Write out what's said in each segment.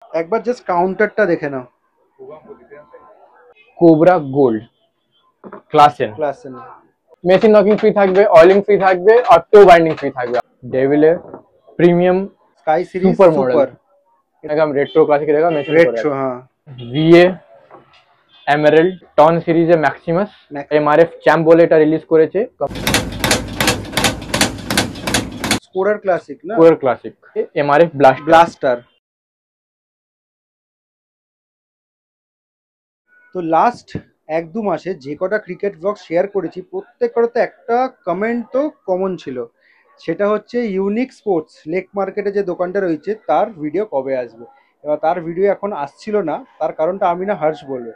একবার জাস্ট কাউন্টারটা দেখে নাও। Cobra gold class N, class N. Machine knocking free থাকবে, অয়েলিং ফ্রি থাকবে, আর টো বাইন্ডিং ফ্রি থাকবে। ডেভিলের premium sky series super model super एकदम रेट्रो क्लासिक रहेगा, मेंशन करा रेट्रो। हाँ ভিএ এমারেল্ড টন সিরিজে ম্যাক্সিমাস এমআরএফ চ্যাম্প বলে এটা রিলিজ করেছে। स्कोरर क्लासिक ना, স্কোয়ার ক্লাসিক এমআরএফ ब्लास्टर। তো লাস্ট 1-2 মাসে যে কটা ক্রিকেট ব্লগ শেয়ার করেছি প্রত্যেকটাতে একটা কমেন্ট তো কমন ছিল, সেটা হচ্ছে ইউনিক স্পোর্টস লেক মার্কেটে যে দোকানটা রয়েছে তার ভিডিও কবে আসবে। এবার তার ভিডিও এখন আসছিল না, তার কারণটা আমি না হর্ষ বলবে।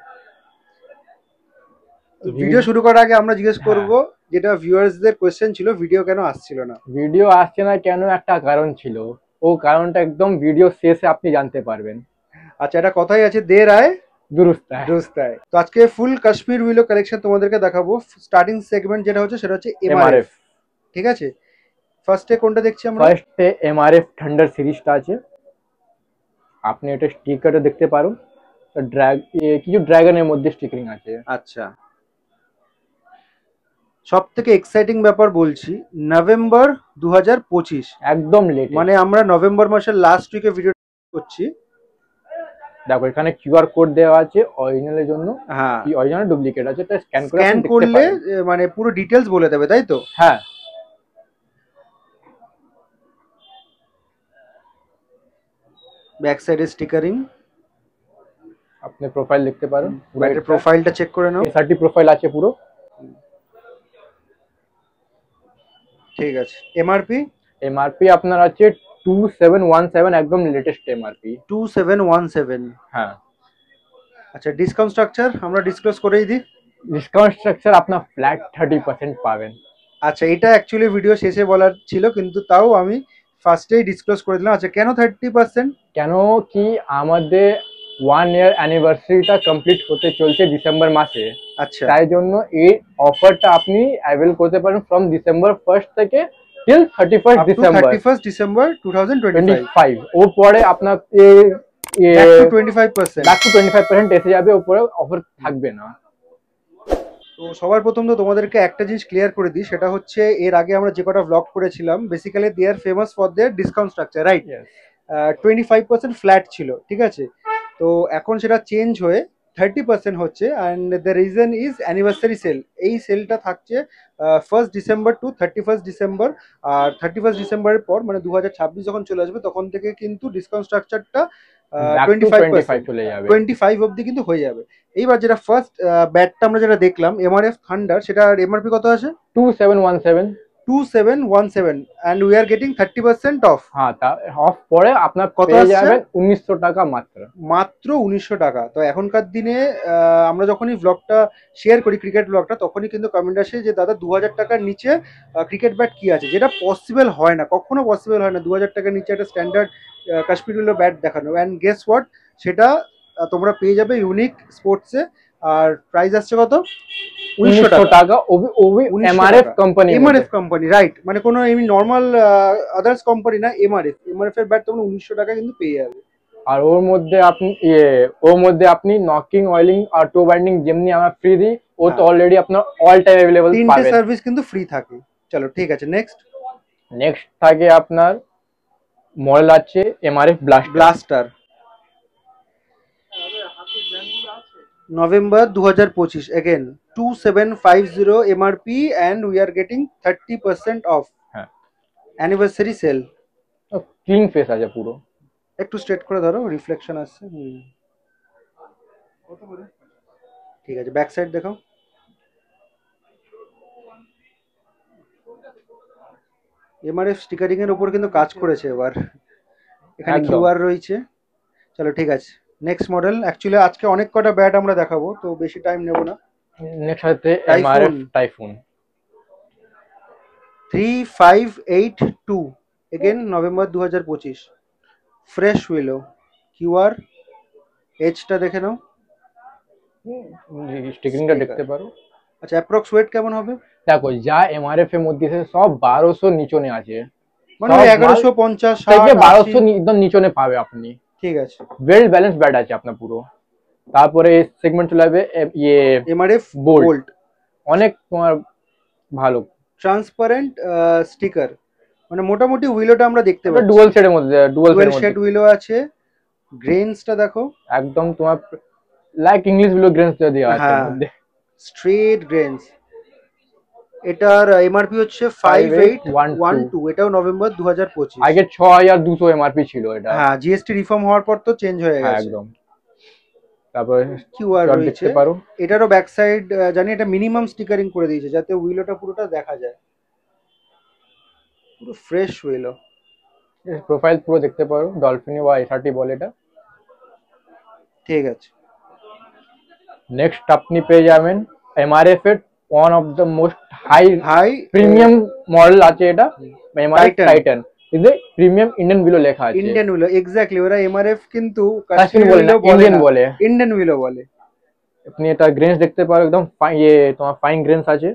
ভিডিও শুরু করার আগে আমরা জিজ্ঞেস করব, যেটা ভিউয়ার্সদের কোশ্চেন ছিল, ভিডিও কেন আসছিল না। ভিডিও আসছে না কেন, একটা কারণ ছিল, ও কারণটা একদম ভিডিও শেষে আপনি জানতে পারবেন। আচ্ছা, এটা কথাই আছে, দের আয় দুরুস্ত দুরুস্ত আয়। তো আজকে ফুল কাশ্মীর উইলো কালেকশন তোমাদেরকে দেখাবো। স্টার্টিং সেগমেন্ট যেটা হচ্ছে সেটা হচ্ছে এমআরএফ। ঠিক আছে, ফার্স্টে কোনটা দেখছি আমরা? ফার্স্টে এমআরএফ থান্ডার সিরিজটা আছে, আপনি এটা স্টিকারটা দেখতে পারুন, কিছু ড্রাগনের মধ্যে স্টিকারিং আছে। আচ্ছা, সব থেকে এক্সাইটিং ব্যাপার বলছি, নভেম্বর 2025, একদম লেট, মানে আমরা নভেম্বর মাসের লাস্ট উইকে ভিডিও করছি। দেখো এখানে কিউআর কোড দেওয়া আছে অরিজিনালের জন্য, হ্যাঁ, কি অরিজিনাল ডুপ্লিকেট আছে, এটা স্ক্যান করলে মানে পুরো ডিটেলস বলে দেবে, তাই তো? হ্যাঁ, ব্যাক সাইডে স্টিকারিং, আপনি প্রোফাইল দেখতে পারেন, ব্যাটের প্রোফাইলটা চেক করে নাও। এসআরটি প্রোফাইল আছে পুরো। ঠিক আছে, এমআরপি? এমআরপি আপনার আছে 2717, একদম লেটেস্ট এমআরপি 2717। হ্যাঁ। আচ্ছা, ডিসকাউন্ট স্ট্রাকচার আমরা ডিসক্লোজ করেই দিই। ডিসকাউন্ট স্ট্রাকচার আপনার ফ্ল্যাট 30% পাবেন। আচ্ছা, এটা অ্যাকচুয়ালি ভিডিও শেষে বলার ছিল, কিন্তু তাও আমি ফার্স্টেই ডিসক্লোজ করে দিলাম। আচ্ছা, কেন 30%? কেন কি আমাদের 1 ইয়ার অ্যানিভার্সারিটা কমপ্লিট হতে চলছে ডিসেম্বর মাসে। আচ্ছা, তাই জন্য এই অফারটা আপনি অ্যাভেল করতে পারেন ফ্রম ডিসেম্বর 1 থেকে টিল 31 ডিসেম্বর 31 ডিসেম্বর 2025। ও পরে আপনার back to 25%। ব্যাক টু 25% এসে যাবে, ওপরে অফার থাকবে না। তো সবার প্রথম তো তোমাদেরকে একটা জিনিস ক্লিয়ার করে দিই, সেটা হচ্ছে এর আগে আমরা যে কটা ব্লগ করেছিলাম basically they are famous for their discount structure, right? 25% flat ছিল, ঠিক আছে? তো এখন সেটা চেঞ্জ হয়ে 30% হচ্ছে, and the reason is anniversary sale. এই সেলটা থাকছে 1 ডিসেম্বর টু 31 ডিসেম্বর। আর 31 ডিসেম্বরের পর মানে 2026 যখন চলে আসবে তখন থেকে কিন্তু ডিসকাউন্ট স্ট্রাকচারটা 25% চলে যাবে, 25 অবধি কিন্তু হয়ে যাবে। এইবার যেটা ফার্স্ট ব্যাটটা আমরা যেটা দেখলাম এমআরএফ থান্ডার, সেটা এমআরপি কত আছে? 2717। 2717 and we are getting 30% off। হ্যাঁ, তা অফ পরে আপনার কত পেয়ে আসছে? যাবেন 1900 টাকা মাত্র। মাত্র 1900 টাকা। তো এখনকার দিনে আমরা যখনই ব্লগটা শেয়ার করি ক্রিকেট ব্লগটা, তখনই কিন্তু কমেন্ট আসে যে দাদা 2000 টাকার নিচে ক্রিকেট ব্যাট কি আছে, যেটা পসিবল হয় না, কখনো পসিবল হয় না 2000 টাকার নিচে একটা স্ট্যান্ডার্ড কাশ্মীরি ব্যাট দেখানো। অ্যান্ড গেস হোয়াট, সেটা তোমরা পেয়ে যাবে ইউনিক স্পোর্টসে। আর প্রাইস আসছে কত? 1900 টাকা। MRF company, MRF company, right? মানে কোনো এমনি নর্মাল আদার্স কোম্পানি না, এমআরএফ এর ব্যাট তোমরা 1900 টাকা কিন্তু পেয়ে যাবে। আর ওর মধ্যে আপনি নকিং, অয়েলিং আর টো বাইন্ডিং যেমনি আমরা ফ্রি দিই, ও তো অলরেডি আপনার অল টাইম अवेलेबल পাবেন। তিনটে সার্ভিস কিন্তু ফ্রি থাকে। চলো ঠিক আছে, নেক্সট থাকে আপনার মডেল আছে MRF blaster. November 2025, again 2750 MRP and we are getting 30% off। হ্যাঁ, অ্যানিভার্সারি সেল। ক্লিন ফেস আছে পুরো, একটু স্ট্রেট করে ধরো, রিফ্লেকশন আসছে। ঠিক আছে, ব্যাক সাইড দেখো। এমআরএফ স্টিকারিং এর উপর কিন্তু কাজ করেছে এবার, এখানে কিউআর রয়েছে। চলো ঠিক আছে, নেক্সট মডেল। অ্যাকচুয়ালি আজকে অনেক কটা ব্যাট আমরা দেখাবো, তো বেশি টাইম নেব না। নেক্সট হচ্ছে MRF typhoon 3582, again November 2025, fresh willow, QR এজটা দেখে নাও, স্টিকারিংটা দেখতে পারো। আচ্ছা, অ্যাপ্রক্স ওয়েট কেমন হবে? দেখো যা এমআরএফ এর মধ্যে সব 1200 নিচনে আছে, মানে 1150 থেকে 1200 একদম নিচনে পাবে আপনি। ঠিক আছে। ওয়েল ব্যালেন্স ব্যাট আছে আপনার পুরো। তারপরে এই সেগমেন্ট চলে যাবে ইয়ে এমআরএফ বোল্ট, বোল্ট, অনেক তোমার ভালো। ট্রান্সপারেন্ট স্টিকার, মানে মোটামুটি উইলোটা আমরা দেখতে এটা পাচ্ছি। ডুয়াল শেডের মধ্যে, ডুয়াল ডুয়েল শেডের মধ্যে শেড উইলো আছে। গ্রেনসটা দেখো, একদম তোমার লাইক ইংলিশ গুলো গ্রেন্স দেওয়া আছে এর হ্যাঁ মধ্যে। Straight grains. এটার এমআরপি হচ্ছে 5812। 5812, এটাও নভেম্বর 2025। আগে 6200 এমআরপি ছিল এটা। হ্যাঁ জিএসটি রিফর্ম হওয়ার পর তো চেঞ্জ হয়ে হ্যাঁ গেছে। একদম। তারপরে কিউআর চট রয়েছে। দেখতে পারো। এটারও ব্যাক সাইড জানি এটা মিনিমাম স্টিকারিং করে দিয়েছে যাতে উইলোটা পুরোটা দেখা যায়, পুরো ফ্রেশ উইলো। প্রোফাইল পুরো দেখতে পারো, ডলফিনি বা এসআরটি বলে এটা। ঠিক আছে। নেক্সট আপনি পেয়ে যাবেন এমআরএফ এর one of the most high high premium model আছে এটা, এমআরএফ টাইটান। টাইটান। কিন্তু প্রিমিয়াম ইন্ডিয়ান বিলো লেখা আছে। ইন্ডিয়ান উইলো, এক্স্যাক্টলি, ওরা এমআরএফ কিন্তু কাশ্মীর কাশ্মীরি বলে না, উইলো বলে ইন্ডিয়ান না, বলে। ইন্ডিয়ান উইলো বলে। আপনি এটা গ্রেন্স দেখতে পারো, একদম ইয়ে তোমার ফাইন গ্রেন্স আছে।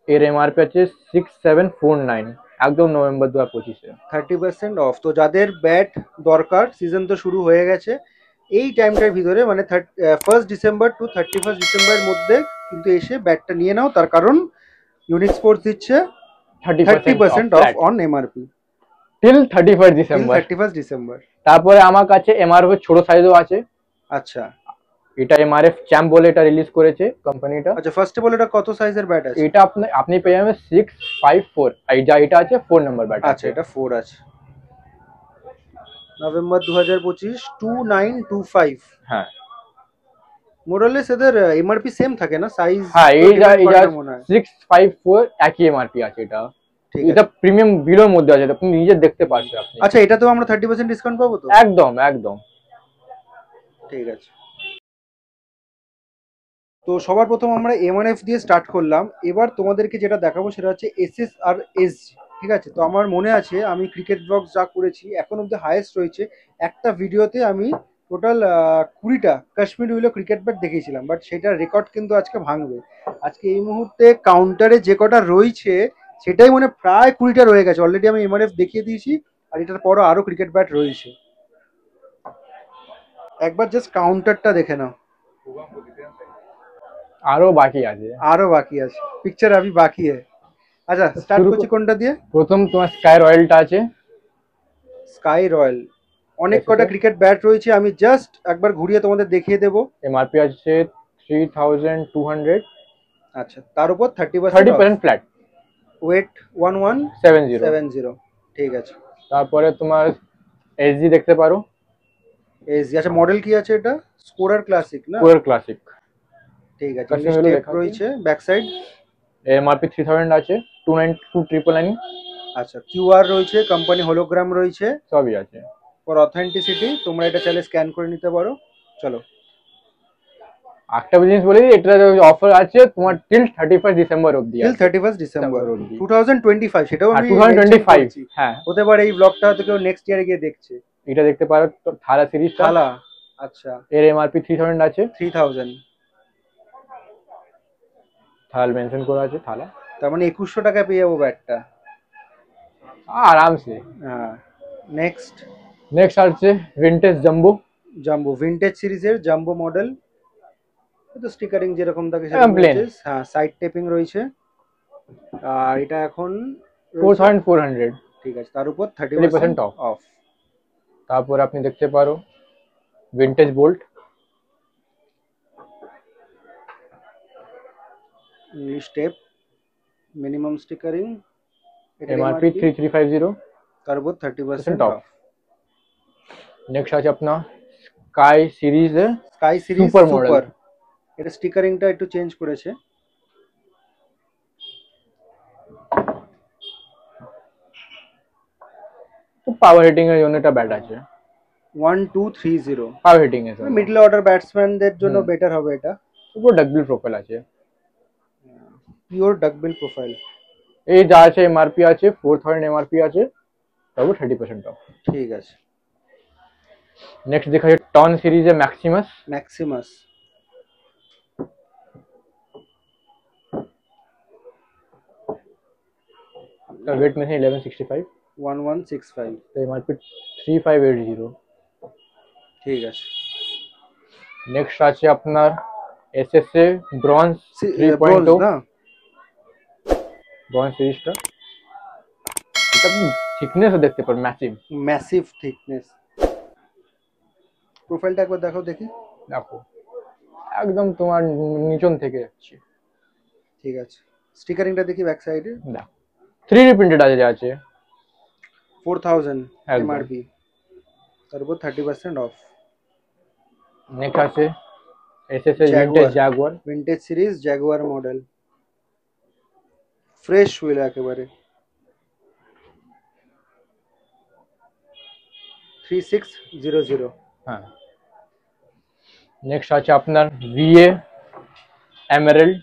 এর এমআরপি আছে 6749, একদম নভেম্বর 2025-এ। 30% অফ। তো যাদের ব্যাট দরকার, সিজন তো শুরু হয়ে গেছে, এই টাইমটার ভিতরে মানে 1 ডিসেম্বর টু 31 ডিসেম্বরের মধ্যে কিন্তু এসে ব্যাটটা নিয়ে নাও, তার কারণ ইউনিক স্পোর্টস দিচ্ছে 30% of flat on MRP till 31 till December. 31 December. তারপরে আমার কাছে এমআরএফ ছোট সাইজও আছে। আচ্ছা এটা এমআরএফ চ্যাম্প বলে এটা রিলিজ করেছে কোম্পানিটা। আচ্ছা, ফার্স্ট অফ অল এটা কত সাইজের ব্যাট আছে? এটা আপনি আপনি পেয়ে যাবেন 654, আর এটা আছে 4 নাম্বার ব্যাট আচ্ছা আছে। এটা 4 আছে। নভেম্বর 2025, 2925। হ্যাঁ মোরলেস এদের এমআরপি সেম থাকে না, সাইজ হ্যাঁ, তো ডিপেন্ড করে না মনে হয়। 654 একই এমআরপি আছে এটা। ঠিক এটা আছে। প্রিমিয়াম বিলোর মধ্যে আছে, আপনি নিজে দেখতে পাচ্ছেন আপনি। আচ্ছা এটাতেও আমরা 30% ডিসকাউন্ট পাবো তো? একদম একদম। ঠিক আছে। তো সবার প্রথম আমরা এমআরএফ দিয়ে স্টার্ট করলাম, এবার তোমাদেরকে যেটা দেখাবো সেটা হচ্ছে এসএস আর এসজি। ঠিক আছে, তো আমার মনে আছে আমি ক্রিকেট ব্লগস যা করেছি এখন অব্দি হাইয়েস্ট রয়েছে, একটা ভিডিওতে আমি টোটাল 20টা কাশ্মীর উইলো ক্রিকেট ব্যাট দেখিয়েছিলাম, বাট সেটার রেকর্ড কিন্তু আজকে ভাঙবে। আজকে এই মুহূর্তে কাউন্টারে যে কটা রয়েছে সেটাই মানে প্রায় 20টা রয়ে গেছে অলরেডি, আমি এমআরএফ দেখিয়ে দিয়েছি, আর এটার পরও আরো ক্রিকেট ব্যাট রয়েছে। একবার জাস্ট কাউন্টারটা দেখে নাও। আরো বাকি আছে। আরো বাকি আছে, পিকচার আভি বাকি है। আচ্ছা স্টার্ট করছি কোনটা দিয়ে? প্রথম তোমার স্কাই রয়্যালটা আছে। স্কাই রয়্যাল, অনেক কটা ক্রিকেট ব্যাট রয়েছে, আমি জাস্ট একবার ঘুরিয়ে তোমাদের দেখিয়ে দেবো। এমআরপি আছে 3200। আচ্ছা তার উপর 30% 30% ফ্ল্যাট। ওয়েট 70। 1170। ঠিক আছে। তারপরে তোমার এসজি দেখতে পারো। এসজি, আচ্ছা মডেল কি আছে এটা? স্কোরার ক্লাসিক না? Square classic. ঠিক আছে, কাশ্মীর স্টেপ লেখা আছে। রয়েছে ব্যাক সাইড। এমআরপি 3000 আছে। 292999। আচ্ছা কিউআর রয়েছে, কোম্পানি হোলোগ্রাম রয়েছে, সবই আছে। ফর অথেন্টিসিটি তোমরা এটা চাইলে স্ক্যান করে নিতে পারো। চলো একটা জিনিস বলি, এটা অফার আছে তোমার টিল 31 ডিসেম্বর অবধি টিল আছে। 31 ডিসেম্বর অবধি। 2025, সেটাও আমি 2025। হ্যাঁ হতে পারে এই ব্লগটা হয়তো কেউ নেক্সট ইয়ারে গিয়ে দেখছে। এটা দেখতে পারো, থালা সিরিজটা। থালা, আচ্ছা এর এমআরপি 3000 আছে। 3000, থালা মেনশন করা আছে থালা। তার মানে 2100 টাকায় পেয়ে যাবো ব্যাটটা আরামসে। হ্যাঁ। নেক্সট নেক্সট আছে ভিনটেজ জাম্বো। জাম্বো, ভিনটেজ সিরিজের জাম্বো মডেল, তো স্টিকারিং যেরকম থাকে একদম সেরকম plain। রয়েছে, হ্যাঁ সাইড টেপিং রয়েছে, আর এটা এখন রয়েছে 4400। ঠিক আছে, তার উপর 30% 30% off। অফ। তারপর আপনি দেখতে পারো Vintage Bolt. Step, minimum stickering, MRP 3350। তার উপর 30% অফ। অফ। নেক্সট আছে আপনার স্কাই সিরিজে sky series super model. Super, এটা স্টিকারিংটা একটু চেঞ্জ করেছে। তো পাওয়ার হিটিং এর জন্য এটা ব্যাট আছে। 1230, পাওয়ার হিটিং এর জন্য মিডল অর্ডার ব্যাটসম্যানদের জন্য বেটার হবে এটা। পুরো ডাকবিল প্রোফাইল আছে। Pure duckbill profile. এই যা আছে এমআরপি আছে 4000 এমআরপি আছে, তারপর 30% অফ। ঠিক আছে। নেক্সট দেখা যাচ্ছে টন সিরিজে ম্যাক্সিমাস। ম্যাক্সিমাস, ওয়েট में है 1165। 1165। তো এমআরপি 3580। ঠিক আছে। নেক্সট আছে আপনার এসএসএ ব্রঞ্জ ব্রোঞ্জ 3.0, না? ব্রঞ্জ সিরিজটা। এটা আপনি থিকনেসও দেখতে পারেন, ম্যাসিভ। Massive thickness. প্রোফাইলটা একবার দেখাও দেখি। দেখো একদম তোমার নিচন থেকে যাচ্ছে। ঠিক আছে, স্টিকারিংটা দেখি ব্যাক সাইডে। দেখো 3D প্রিন্টেড আছে। 4000 একদম। এমআরপি, তার উপর 30% অফ। নেক্সট আছে SSA vintage Jaguar. Vintage series Jaguar model, fresh wheel একেবারে। 3600। হ্যাঁ। নেক্সট আছে আপনার ভিএ এমারেল্ড।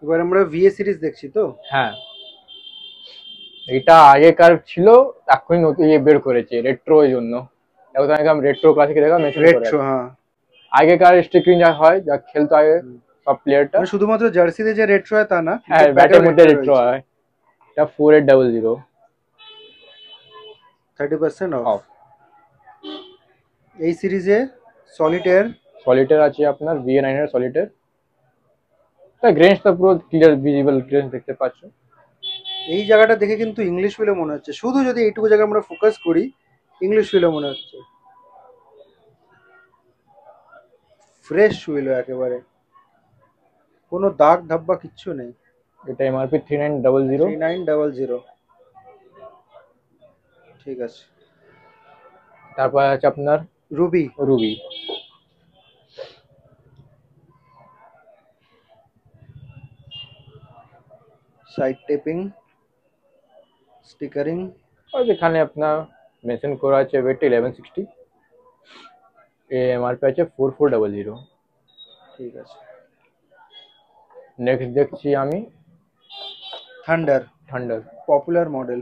এবার আমরা ভিএ সিরিজ দেখছি তো। হ্যাঁ, এটা আগেকার ছিল, এখনই নতুন বের করেছে রেট্রো এর জন্য। এখন একদম রেট্রো ক্লাসিক দেখা মেনশন করে রেট্রো, আছে। হ্যাঁ। আগেকার স্টিকিং যা হয়, যা খেলতো আগে সব প্লেয়ারটা, মানে শুধুমাত্র জার্সিতে যে রেট্রো হয় তা না, হ্যাঁ ব্যাটের মধ্যে রেট্রো হয়। এটা 4800। 30% অফ। অফ। এই সিরিজে সলিটেয়ার। সলিটার আছে আপনার VA9 এর সলিটার। তা গ্রেঞ্জটা পুরো ক্লিয়ার ভিজিবল গ্রেঞ্জ দেখতে পাচ্ছ। এই জায়গাটা দেখে কিন্তু ইংলিশ ফিলে মনে হচ্ছে, শুধু যদি এইটুকু জায়গা আমরা ফোকাস করি ইংলিশ ফিলে মনে হচ্ছে। ফ্রেশ হুইল একেবারে, কোনো দাগ ধাব্বা কিচ্ছু নেই। এটা এমআরপি 3900। 3900। ঠিক আছে। তারপর আছে আপনার Ruby. Ruby. Side taping, stickering. আর যেখানে আপনার মেনশন করা আছে ওয়েট 1160। এমআরপি আছে 4400। ঠিক আছে। নেক্সট দেখছি আমি Thunder, Thunder. Popular model.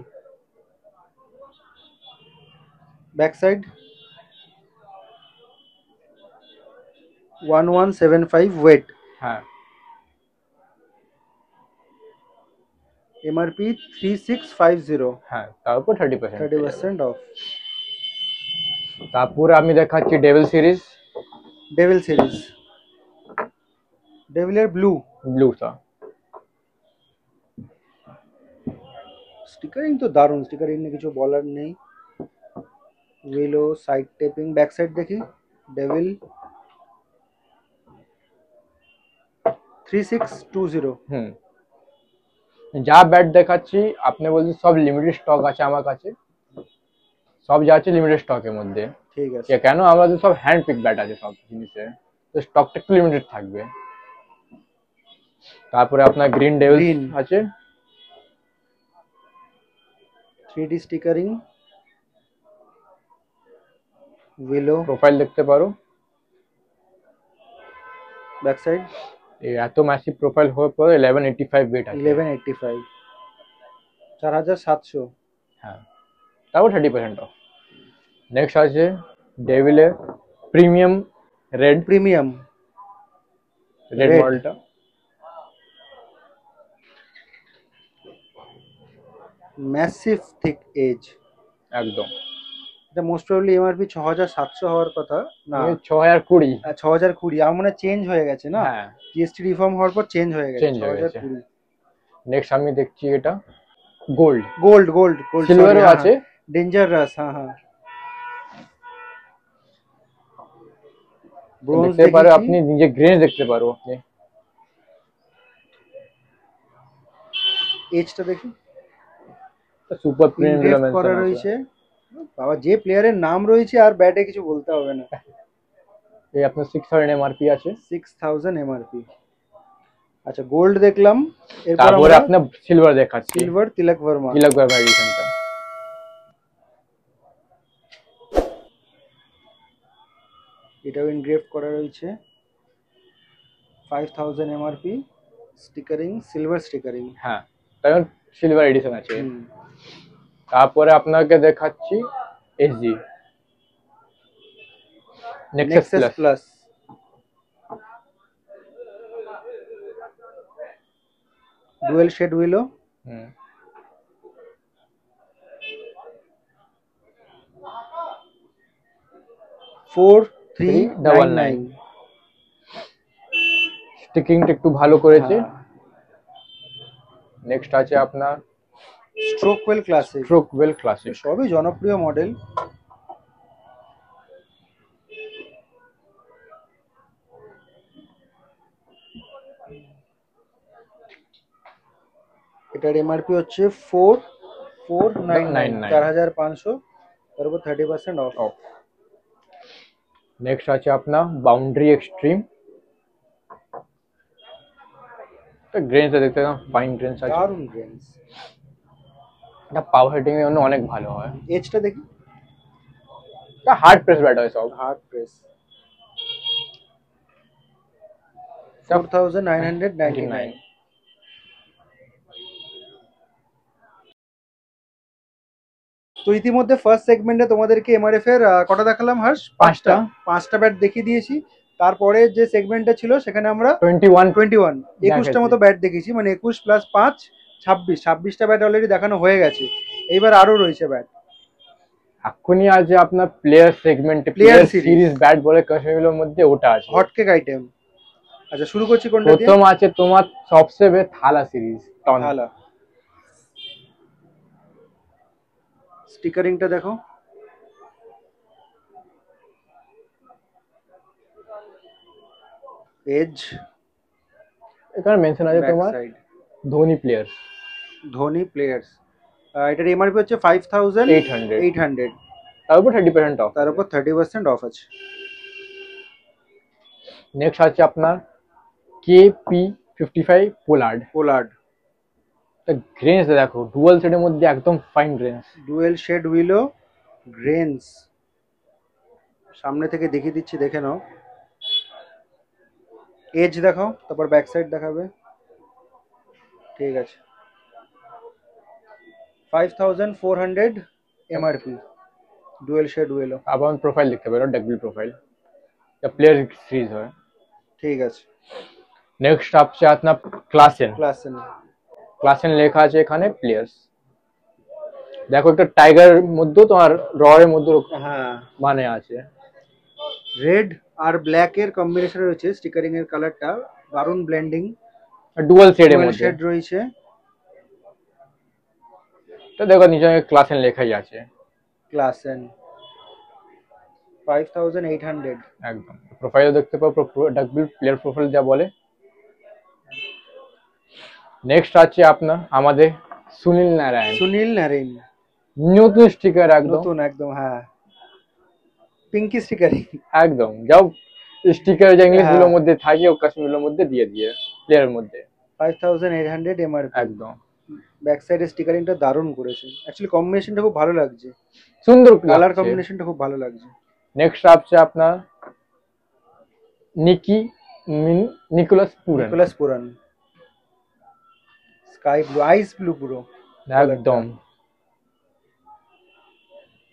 Back side 1175 weight, হ্যাঁ। এমআরপি 3650। হ্যাঁ, তার উপর 30%। 30% অফ। তারপরে আমি দেখাচ্ছি ডেভিল সিরিজ। ডেভিল সিরিজ, ডেভিলের ব্লু। ব্লুটা স্টিকারিং তো দারুণ, স্টিকারিং নিয়ে কিছু বলার নেই। Willow, side taping, back side দেখি। ডেভিল 3620। হুম। যা ব্যাট দেখাচ্ছি আপনি বলছেন সব লিমিটেড স্টক আছে আমার কাছে, সব যা আছে লিমিটেড স্টকের মধ্যে। ঠিক আছে। কেন, আমাদের সব হ্যান্ড পিক ব্যাট আছে সব জিনিসে, তো স্টকটা একটু লিমিটেড থাকবে। তারপরে আপনার গ্রিন ডেভিল আছে। 3D stickering, উইলো। প্রোফাইল দেখতে পারো। ব্যাক সাইড এই এত ম্যাসিভ প্রোফাইল হওয়ার পরে 1185 ওয়েট আছে। 1185, 4700। হ্যাঁ, তাও 30% অফ। নেক্সট আছে ডেভিলের premium red. Premium red Red। মডেলটা ম্যাসিভ থিক এজ। একদম। এটা মোস্ট প্রবাবলি এমআরপি 6700 হওয়ার কথা না, 6020। 6020। আমার মনে চেঞ্জ হয়ে গেছে না, হ্যাঁ, জিএসটি রিফর্ম হওয়ার পর চেঞ্জ হয়ে গেছে। চেঞ্জ হয়ে গেছে। 6020। নেক্সট আমি দেখছি এটা গোল্ড। Gold, gold, gold. সিলভারও আছে। ডেঞ্জার রাস, হ্যাঁ হ্যাঁ। ব্রোঞ্জ দেখতে পারো, আপনি নিজে গ্রেঞ্জ দেখতে পারো আপনি। এজটা দেখি। সুপার প্রিমিয়াম ইনগ্রেভ মেনশন করা আছে। রয়েছে। বাবা, যে প্লেয়ারের নাম রয়েছে আর ব্যাটে কিছু বলতে হবে না। এই আপনার 6000 এমআরপি আছে। 6000 এমআরপি। আচ্ছা, গোল্ড দেখলাম। এরপর তারপরে আমরা আপনার সিলভার দেখাচ্ছি। সিলভার, তিলক ভার্মা। তিলক ভার্মা এডিশনটা। এটাও ইনগ্রেভ করা রয়েছে। 5000 এমআরপি, স্টিকারিং, সিলভার স্টিকারিং। হ্যাঁ, কারণ সিলভার এডিশন আছে। তারপরে আপনাকে দেখাচ্ছি SG Nexus Nexus Plus. Plus. Dual shade willow. 4399। স্টিকিংটা একটু ভালো করেছে। নেক্সট আছে আপনার স্ট্রোকওয়েল ক্লাসিক। স্ট্রোকওয়েল ক্লাসিক। সবই জনপ্রিয় মডেল। এটার এমআরপি হচ্ছে 4499, 4500, তার উপর 30% অফ। নেক্সট আছে আপনার বাউন্ডারি এক্সট্রিম। গ্রেনটা দেখতে ফাইন গ্রেনস আছে, দারুন গ্রেনস। এটা পাওয়ার হিটিং এর জন্য অনেক ভালো হয়। এজটা দেখি, এটা হার্ড প্রেস ব্যাট হয়, সব হার্ড প্রেস। 4999। তো ইতিমধ্যে ফার্স্ট সেগমেন্টে তোমাদেরকে এমআরএফ এর কটা দেখালাম হর্ষ? পাঁচটা ব্যাট দেখিয়ে দিয়েছি। তারপরে যে সেগমেন্টটা ছিল সেখানে আমরা 21টা মতো ব্যাট দেখেছি, মানে 21 প্লাস 5 26টা ব্যাট অলরেডি দেখানো হয়ে গেছে। এইবার আরো রয়েছে ব্যাট। এখনই আছে আপনার প্লেয়ার সেগমেন্টে প্লেয়ার সিরিজ ব্যাট বলে কাশ্মীরের মধ্যে ওটা আছে, হটকেক আইটেম। আচ্ছা শুরু করছি কোনটা দিয়ে? প্রথম আছে তোমার সবসে থালা সিরিজ, থালা। স্টিকারিংটা দেখো, এজ, এখানে মেনশন আছে তোমার ধোনি প্লেয়ার্স। এটার এমআরপি হচ্ছে 5800, তার উপর 30% অফ। তার উপর 30% অফ আছে। নেক্সট আছে আপনার KP55 পোলার্ড। গ্রেনস দেখো, ডুয়াল শেডের মধ্যে একদম fine grains, dual shade willow grains. সামনে থেকে দেখিয়ে দিচ্ছি, দেখে নাও। এজ দেখাও, তারপর ব্যাক সাইড দেখাবে। ঠিক আছে, 5400 এমআরপি, ডুয়েল শেড উইলো। আবার প্রোফাইল দেখতে পারো, ডাকবিল প্রোফাইল, এটা প্লেয়ার সিরিজ হয়। ঠিক আছে। নেক্সট আছে আপনার ক্লাসেন লেখা আছে এখানে প্লেয়ার্স। দেখো একটা টাইগার মধ্যে তোমার রয়ের মধ্যে মানে আছে, রেড আর ব্ল্যাক এর কম্বিনেশন রয়েছে। স্টিকারিং এর কালারটা দারুন ব্লেন্ডিং, ডুয়াল শেডের মধ্যে শেড রয়েছে। তো দেখো নিচে ক্লাসেন লেখাই আছে, ক্লাসেন 5800 একদম। প্রোফাইলও দেখতে পাও, ডাকবিল প্লেয়ার প্রোফাইল যা বলে। নেক্সট আছে আপনার আমাদের সুনীল নারায়ণ, নতুন স্টিকার, একদম হ্যাঁ, পিঙ্কি স্টিকারিং একদম। যাও স্টিকার যে ইংলিশ গুলোর মধ্যে থাকে ও কাশ্মীরের মধ্যে দিয়ে প্লেয়ারের মধ্যে। 5800 এমআরপি একদম। ব্যাক সাইডে স্টিকারিংটা দারুণ করেছে, অ্যাকচুয়ালি কম্বিনেশনটা খুব ভালো লাগছে, সুন্দর কালার কম্বিনেশনটা খুব ভালো লাগছে। নেক্সট আছে আপনার নিকোলাস পুরান, স্কাই ব্লু, আইস ব্লু পুরো একদম।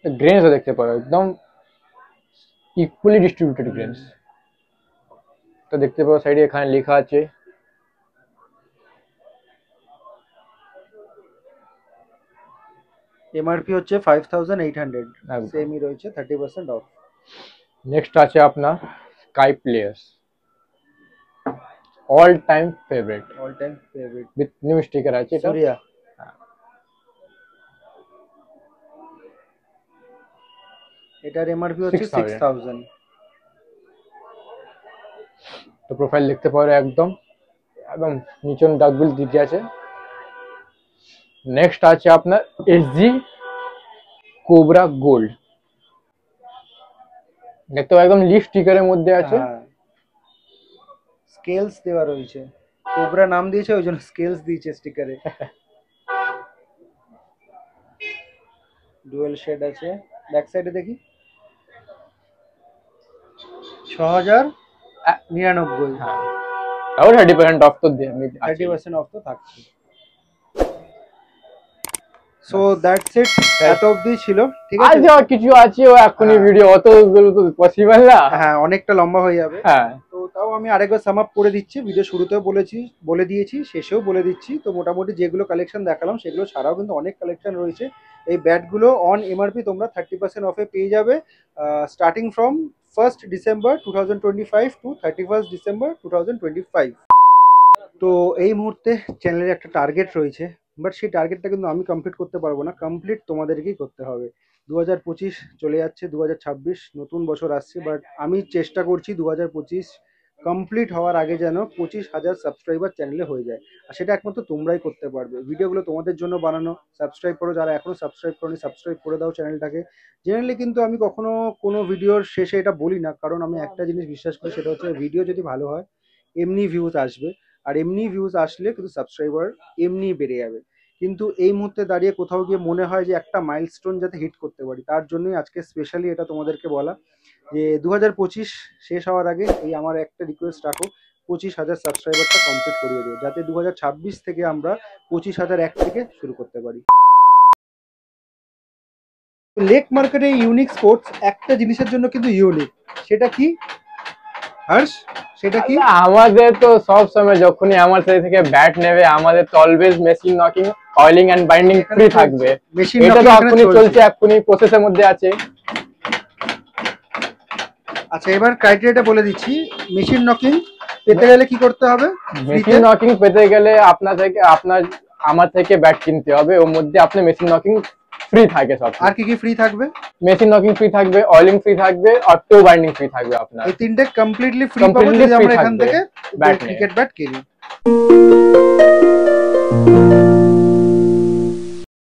গ্রেনস দেখতে পারো, একদম ইকুয়ালি ডিস্ট্রিবিউটেড গ্রেনস। তো দেখতে পারো সাইডে এখানে লেখা আছে এমআরপি হচ্ছে 5800, সেমই রয়েছে, 30% অফ। নেক্সট আছে আপনার sky players, all time favourite with new sticker আছে এটা। এটার এমআরপি হচ্ছে 6000। তো প্রোফাইল দেখতে পারো, একদম নিচন ডাকবিল দিকে আছে। নেক্সট আছে আপনার এসজি কোবরা গোল্ড, দেখতে পাও একদম লিফ স্টিকারের মধ্যে আছে, স্কেলস দেওয়া রয়েছে, কোবরা নাম দিয়েছে ওই জন্য স্কেলস দিয়েছে স্টিকারে। ডুয়েল শেড আছে। ব্যাক সাইডে দেখি, 6099। তাও 30% অফ তো 30% অফ তো থাকছে। সো দ্যাটস ইট, এত অবধি ছিল। ঠিক আছে, আজ কিছু আছে ও এখনই ভিডিও অতগুলো তো পসিবল না, হ্যাঁ অনেকটা লম্বা হয়ে যাবে। তো তাও আমি আরেকবার সাম আপ করে দিচ্ছি, ভিডিও শুরুতেও বলে দিয়েছি, শেষেও বলে দিচ্ছি। তো মোটামুটি যেগুলো কালেকশন দেখালাম সেগুলো ছাড়াও কিন্তু অনেক কালেকশন রয়েছে। এই ব্যাটগুলো অন এমআরপি তোমরা 30% অফে পেয়ে যাবে, starting from 1st December 2025 to 31st December 2025। তো এই মুহূর্তে চ্যানেলের একটা টার্গেট রয়েছে, বাট সেই টার্গেটটা কিন্তু আমি কমপ্লিট করতে পারবো না, কমপ্লিট তোমাদেরকেই করতে হবে। 2025 চলে যাচ্ছে, 2026 নতুন বছর আসছে, বাট আমি চেষ্টা করছি 2025 কমপ্লিট হওয়ার আগে যেন 25,000 সাবস্ক্রাইবার চ্যানেলে হয়ে যায়। আর সেটা একমাত্র তোমরাই করতে পারবে। ভিডিওগুলো তোমাদের জন্য বানানো। সাবস্ক্রাইব করো, যারা এখনো সাবস্ক্রাইব করোনি সাবস্ক্রাইব করে দাও চ্যানেলটাকে। জেনারেলি কিন্তু আমি কখনো কোনো ভিডিওর শেষে এটা বলি না, কারণ আমি একটা জিনিস বিশ্বাস করি, সেটা হচ্ছে ভিডিও যদি ভালো হয় এমনি ভিউজ আসবে, আর এমনি ভিউজ আসলে কিন্তু সাবস্ক্রাইবার এমনি বেড়ে যাবে। কিন্তু এই মুহূর্তে দাঁড়িয়ে কোথাও গিয়ে মনে হয় যে একটা মাইলস্টোন যাতে হিট করতে পারি, তার জন্যই আজকে স্পেশালি এটা তোমাদেরকে বলা যে 2025 শেষ হওয়ার আগে এই আমার একটা রিকোয়েস্ট রাখো, 25,000 সাবস্ক্রাইবারটা কমপ্লিট করিয়ে দিও, যাতে 2026 থেকে আমরা 25,001 থেকে শুরু করতে পারি। লেক মার্কেটে ইউনিক স্পোর্টস একটা জিনিসের জন্য কিন্তু ইউনিক, সেটা কি হর্ষ? সেটা কি? আমাদের তো সব সময় যখনই আমার সাইড থেকে ব্যাট নেবে, আমাদের তো always machine knocking, oiling and binding free থাকবে। এটা তো এখনই চলছে, এখনই প্রসেসের মধ্যে আছে। আচ্ছা, এবার ক্রাইটেরিয়াটা বলে দিচ্ছি। মেশিন নকিং পেতে গেলে কি করতে হবে? মেশিন নকিং পেতে গেলে আমার থেকে ব্যাট কিনতে হবে, ওর মধ্যে আপনার মেশিন নকিং ফ্রি থাকে সব। আর কি কি ফ্রি থাকবে? মেশিন নকিং ফ্রি থাকবে, অয়েলিং ফ্রি থাকবে, আর টো বাইন্ডিং ফ্রি থাকবে। আপনার এই তিনটে কমপ্লিটলি ফ্রি পাবো যদি আমরা এখান থেকে ক্রিকেট ব্যাট কিনি।